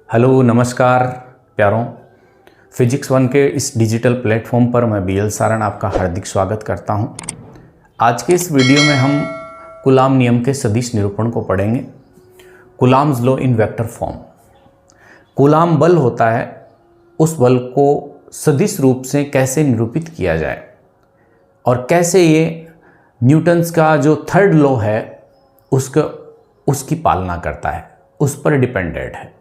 Hello नमस्कार प्यारों, physics one के इस डिजिटल प्लेटफॉर्म पर मैं बीएल सारण आपका हार्दिक स्वागत करता हूं। आज के इस वीडियो में हम कूलाम नियम के सदिश निरूपण को पढ़ेंगे। Coulombs law in vector form. Coulomb बल होता है, उस बल को सदिश रूप से कैसे निरूपित किया जाए और कैसे ये न्यूटन्स का जो थर्ड लॉ है उसकी पालना करता है, उस पर डिपेंडेंट है।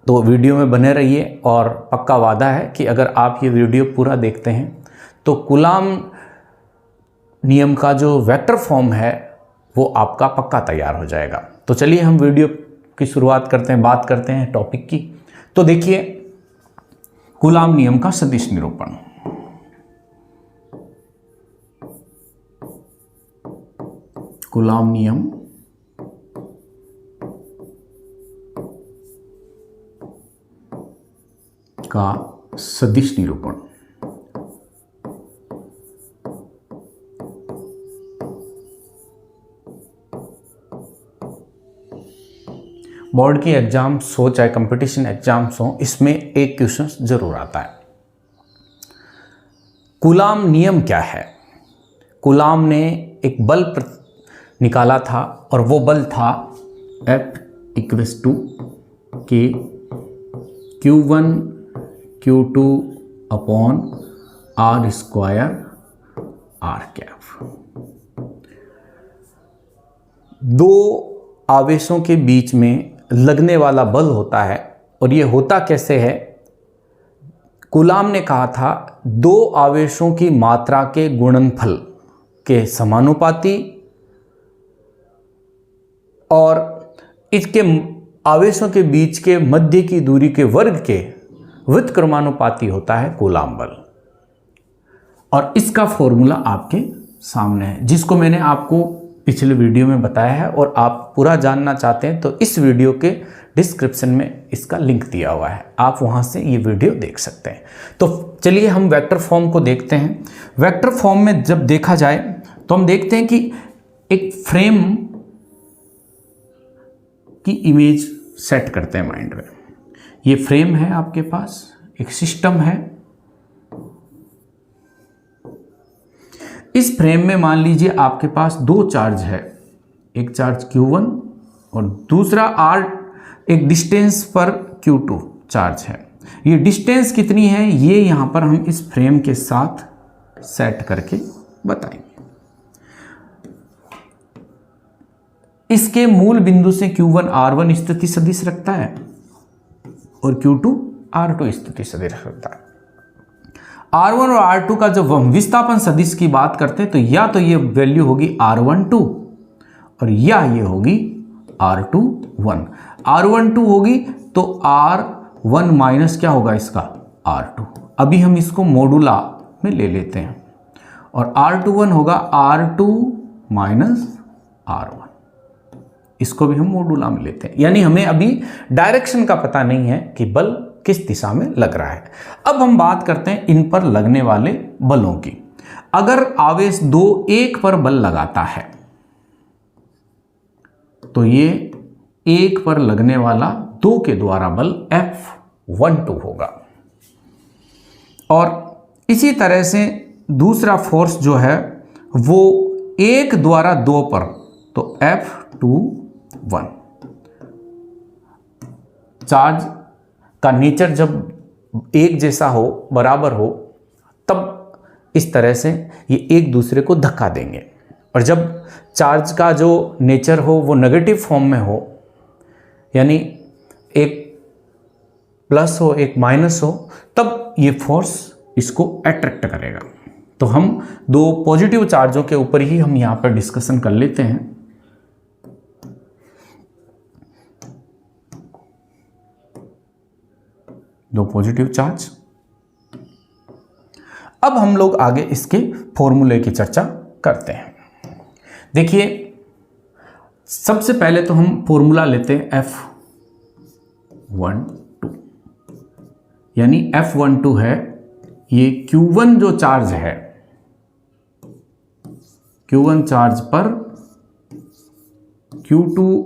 तो वीडियो में बने रहिए और पक्का वादा है कि अगर आप ये वीडियो पूरा देखते हैं तो कूलाम नियम का जो वेक्टर फॉर्म है वो आपका पक्का तैयार हो जाएगा। तो चलिए हम वीडियो की शुरुआत करते हैं, बात करते हैं टॉपिक की। तो देखिए, कूलाम नियम का सदिश निरूपण। कूलाम नियम का सदिश निरूपण। बोर्ड की एग्जाम्स हो चाहे कंपटीशन एग्जाम्स हो, इसमें एक क्वेश्चन जरूर आता है। कूलाम नियम क्या है? कूलाम ने एक बल निकाला था और वो बल था F इक्वल्स टू के Q1 Q2 upon R square R cap. दो आवेशों के बीच में लगने वाला बल होता है और ये होता कैसे है? कूलाम ने कहा था दो आवेशों की मात्रा के गुणनफल के समानुपाती और इसके आवेशों के बीच के मध्य की दूरी के वर्ग के व्युत्क्रमानुपाती होता है कूलाम बल। और इसका फॉर्मूला आपके सामने है, जिसको मैंने आपको पिछले वीडियो में बताया है। और आप पूरा जानना चाहते हैं तो इस वीडियो के डिस्क्रिप्शन में इसका लिंक दिया हुआ है, आप वहां से ये वीडियो देख सकते हैं। तो चलिए हम वेक्टर फॉर्म को देखते हैं। वेक्टर फॉर्म में जब देखा जाए तो हम देखते हैं कि एक फ्रेम की इमेज सेट करते हैं माइंड में। ये फ्रेम है, आपके पास एक सिस्टम है। इस फ्रेम में मान लीजिए आपके पास दो चार्ज है, एक चार्ज Q1 और दूसरा R एक डिस्टेंस पर Q2 चार्ज है। ये डिस्टेंस कितनी है ये यहां पर हम इस फ्रेम के साथ सेट करके बताएंगे। इसके मूल बिंदु से Q1 R1 स्थिति सदिश रखता है और Q2 R2 स्थिति सदिश रखता है। R1 और R2 का जब हम विस्थापन सदिश की बात करते हैं तो या तो ये वैल्यू होगी R12 और या ये होगी R21। R12 होगी तो R1 माइनस क्या होगा इसका R2। अभी हम इसको मोडुला में ले लेते हैं और R21 होगा R2 माइनस R1। इसको भी हम मोडुला में लेते हैं, यानी हमें अभी डायरेक्शन का पता नहीं है कि बल किस दिशा में लग रहा है। अब हम बात करते हैं इन पर लगने वाले बलों की। अगर आवेश 2 1 पर बल लगाता है तो ये 1 पर लगने वाला 2 के द्वारा बल F12 होगा। और इसी तरह से दूसरा फोर्स जो है वो 1 द्वारा 2 पर, तो F21। चार्ज का नेचर जब एक जैसा हो, बराबर हो, तब इस तरह से ये एक दूसरे को धक्का देंगे। और जब चार्ज का जो नेचर हो वो नेगेटिव फॉर्म में हो, यानी एक प्लस हो एक माइनस हो, तब ये फोर्स इसको अट्रैक्ट करेगा। तो हम दो पॉजिटिव चार्जों के ऊपर ही हम यहां पर डिस्कशन कर लेते हैं। दो पॉजिटिव चार्ज। अब हम लोग आगे इसके फॉर्मूले की चर्चा करते हैं। देखिए, सबसे पहले तो हम फॉर्मूला लेते हैं F12, यानी F12 है ये Q1 जो चार्ज है, Q1 चार्ज पर Q2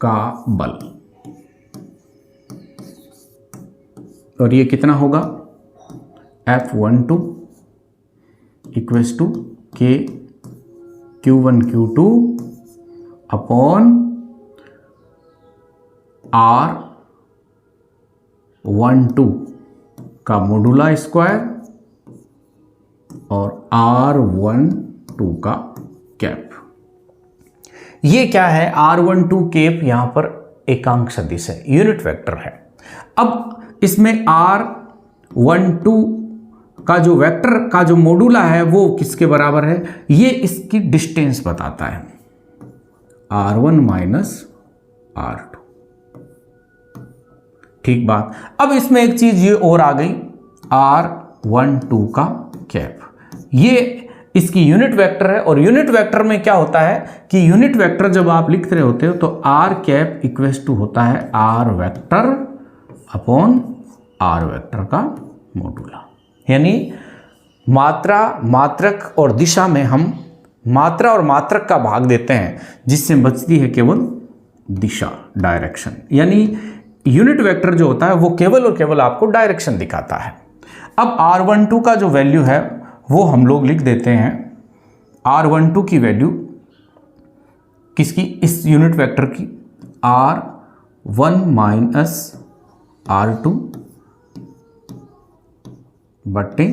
का बल। और ये कितना होगा F12 इक्वल्स टू के Q1 Q2 अपॉन R12 का मोडुला स्क्वायर और R12 का कैप। ये क्या है? R12 कैप यहां पर एकांक सदिश है, यूनिट वेक्टर है। अब इसमें R12 का जो वेक्टर का जो मोडुला है वो किसके बराबर है? ये इसकी डिस्टेंस बताता है, R1 माइनस R2। ठीक बात। अब इसमें एक चीज ये और आ गई, R12 का कैप। ये इसकी यूनिट वेक्टर है और यूनिट वेक्टर में क्या होता है कि यूनिट वेक्टर जब आप लिख रहे होते हो तो R कैप इक्वल्स टू होता है R vector upon R vector का मोडुला। यानी मात्रा, मात्रक और दिशा में हम मात्रा और मात्रक का भाग देते हैं, जिससे बचती है केवल दिशा, डायरेक्शन। यानी यूनिट वेक्टर जो होता है वो केवल और केवल आपको डायरेक्शन दिखाता है। अब R12 का जो वैल्यू है वो हम लोग लिख देते हैं, R12 की वैल्यू किसकी? इस यूनिट वेक्टर की, R1 माइनस R2 बट्टे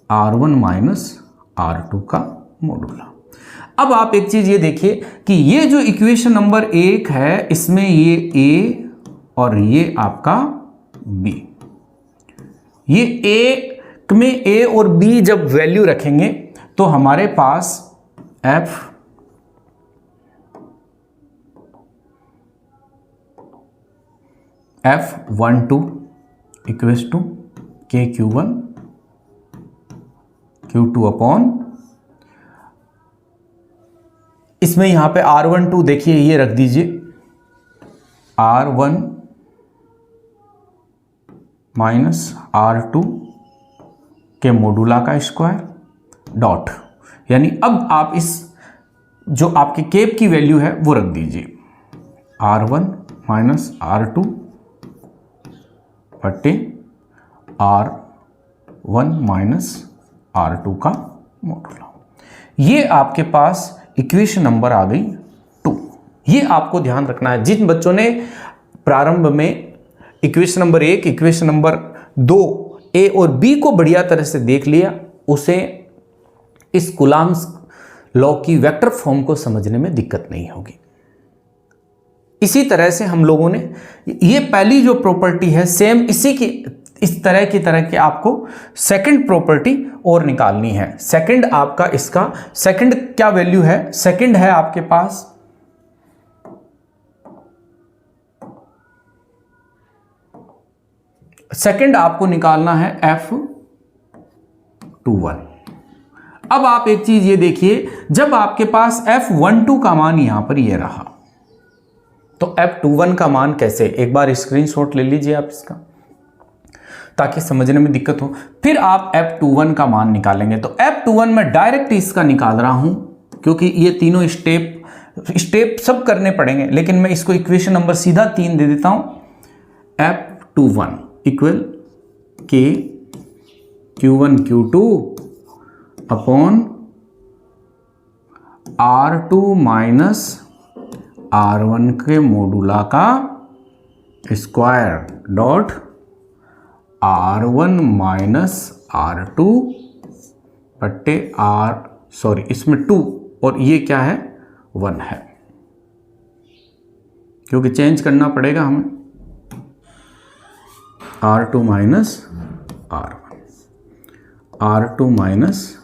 R1 माइनस R2 का मोडुला। अब आप एक चीज ये देखिए कि ये जो इक्वेशन नंबर 1 है, इसमें ये A और ये आपका B, ये A में A और B जब वैल्यू रखेंगे तो हमारे पास F12 इक्वल्स टू के Q1 Q2 अपॉन, इसमें यहां पे R12 देखिए ये रख दीजिए, R1 माइनस R2 के मोडुला का स्क्वायर डॉट, यानी अब आप इस जो आपके केप की वैल्यू है वो रख दीजिए, R1 माइनस R2 बट्टे R1 माइनस R2 का मोडुला। ये आपके पास इक्वेशन नंबर आ गई 2। ये आपको ध्यान रखना है, जिन बच्चों ने प्रारंभ में इक्वेशन नंबर 1, इक्वेशन नंबर 2 ए और बी को बढ़िया तरह से देख लिया, उसे इस कुलाम्स लॉ की वेक्टर फॉर्म को समझने में दिक्कत नहीं होगी। इसी तरह से हम लोगों ने ये पहली जो प्रॉपर्टी है सेम इसी की इस तरह की आपको सेकंड प्रॉपर्टी और निकालनी है। सेकंड आपका इसका सेकंड क्या वैल्यू है? सेकंड है आपके पास सेकंड आपको निकालना है F21। अब आप एक चीज ये देखिए, जब आपके पास F12 का मान यहां पर ये रहा तो F21 का मान कैसे? एक बार स्क्रीनशॉट ले लीजिए आप इसका, ताकि समझने में दिक्कत हो। फिर आप F21 का मान निकालेंगे तो F21 में डायरेक्ट इसका निकाल रहा हूं, क्योंकि ये तीनों स्टेप सब करने पड़ेंगे, लेकिन मैं इसको इक्वेशन नंबर सीधा 3 दे देता हूं। F21 इक्वल के Q1 Q2 upon R2 minus R1 के मोडुला का square dot R1 minus R2 बट्टे इसमें 2 और ये क्या है 1 है, क्योंकि चेंज करना पड़ेगा हमें, R2 minus R1 minus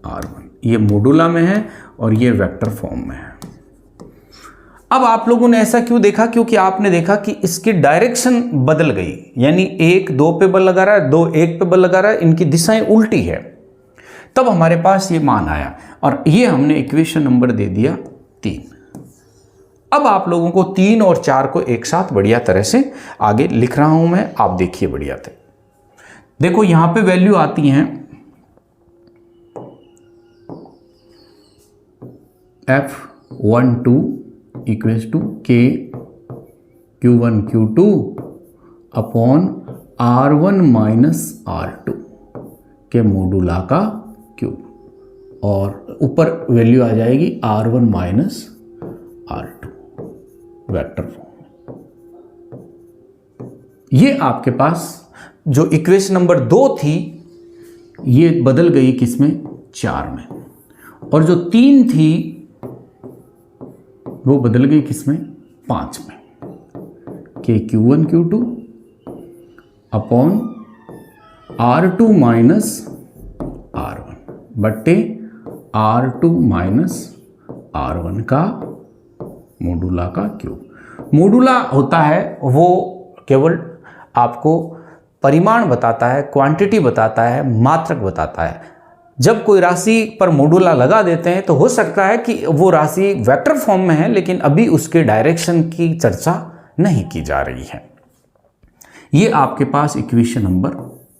R1, ये मोडुला में है और ये वेक्टर फॉर्म में है। अब आप लोगों ने ऐसा क्यों देखा? क्योंकि आपने देखा कि इसकी डायरेक्शन बदल गई, यानी 1 2 पे बल लगा रहा है, 2 1 पे बल लगा रहा है, इनकी दिशाएं उल्टी है, तब हमारे पास ये मान आया और ये हमने इक्वेशन नंबर दे दिया 3। अब आप लोगों को 3 और 4 को एक साथ बढ़िया तरह से आगे लिख रहा हूं मैं, आप देखिए बढ़िया थे। देखो यहां पे वैल्यू आती हैं F12 इक्वल्स टू के Q1 Q2 upon R1 minus R2 के मोडुला का क्यूब, और ऊपर वैल्यू आ जाएगी R1 minus R2 vector form. ये आपके पास जो इक्वेशन नंबर 2 थी ये बदल गई किसमें, 4 में, और जो 3 थी वो बदल गई किसमें, 5 में। के Q1 Q2 upon R2 minus R1 बट्टे R2 माइनस R1 का मोडुला का क्यूब। मोडुला होता है वो केवल आपको परिमाण बताता है, क्वांटिटी बताता है, मात्रक बताता है। जब कोई राशि पर मोडुला लगा देते हैं तो हो सकता है कि वो राशि वेक्टर फॉर्म में है, लेकिन अभी उसके डायरेक्शन की चर्चा नहीं की जा रही है। ये आपके पास इक्वेशन नंबर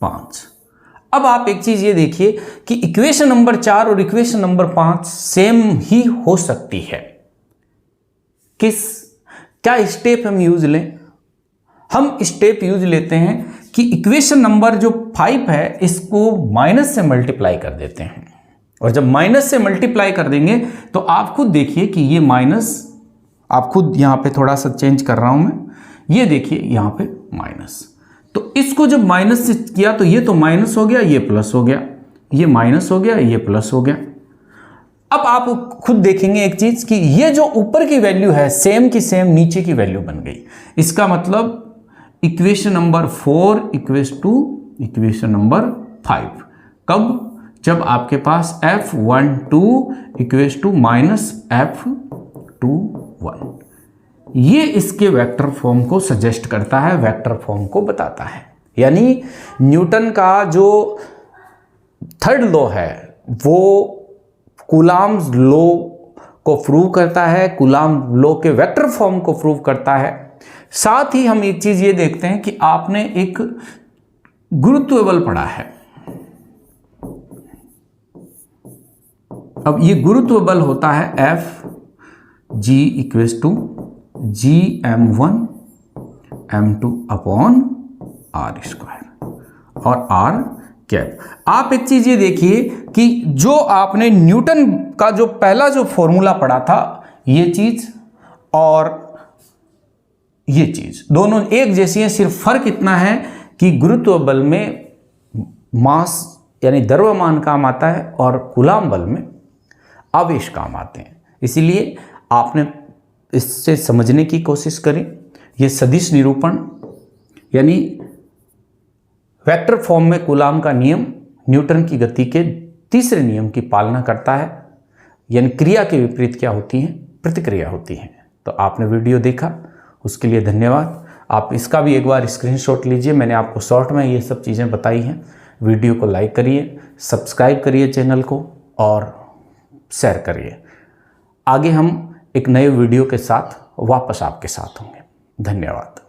5। अब आप एक चीज ये देखिए कि इक्वेशन नंबर 4 और इक्वेशन नंबर 5 सेम ही हो सकती है। क्या स्टेप हम यूज लें? हम स्टेप यूज लेते हैं कि इक्वेशन नंबर जो 5 है इसको माइनस से मल्टीप्लाई कर देते हैं, और जब माइनस से मल्टीप्लाई कर देंगे तो आप खुद देखिए कि ये माइनस, आप खुद यहां पे थोड़ा सा चेंज कर रहा हूं मैं, ये देखिए यहां पे माइनस, तो इसको जब माइनस से किया तो ये तो माइनस हो गया, ये प्लस हो गया, ये माइनस हो गया, ये प्लस हो गया। अब आप खुद देखेंगे एक चीज कि ये जो ऊपर की वैल्यू है सेम की सेम नीचे की वैल्यू बन गई। इसका मतलब equation number 4 equals to equation number 5 कब? जब आपके पास F12 equals to minus F21, ये इसके वेक्टर फॉर्म को सजेस्ट करता है, वेक्टर फॉर्म को बताता है। यानी न्यूटन का जो थर्ड लॉ है वो कूलाम्स लॉ को प्रूव करता है, कूलाम्स लॉ के वेक्टर फॉर्म को प्रूव करता है। साथ ही हम एक चीज ये देखते हैं कि आपने एक गुरुत्व बल पढ़ा है। अब ये गुरुत्व बल होता है F G equals to Gm1 M2 upon R square और R कैप। आप एक चीज ये देखिए कि जो आपने न्यूटन का जो पहला जो फॉर्मूला पढ़ा था, ये चीज और ये चीज दोनों एक जैसी हैं, सिर्फ फर्क इतना है कि गुरुत्व बल में मास यानी द्रव्यमान काम आता है और कूलाम बल में आवेश काम आते हैं। इसीलिए आपने इससे समझने की कोशिश करें। ये सदिश निरूपण यानी वेक्टर फॉर्म में कूलाम का नियम न्यूटन की गति के तीसरे नियम की पालना करता है, यानी क्रिया के विपरीत क्या होती है, प्रतिक्रिया होती है। तो आपने वीडियो देखा, उसके लिए धन्यवाद। आप इसका भी एक बार स्क्रीनशॉट लीजिए, मैंने आपको शॉर्ट में ये सब चीज़ें बताई हैं। वीडियो को लाइक करिए, सब्सक्राइब करिए चैनल को और शेयर करिए। आगे हम एक नए वीडियो के साथ वापस आपके साथ होंगे। धन्यवाद।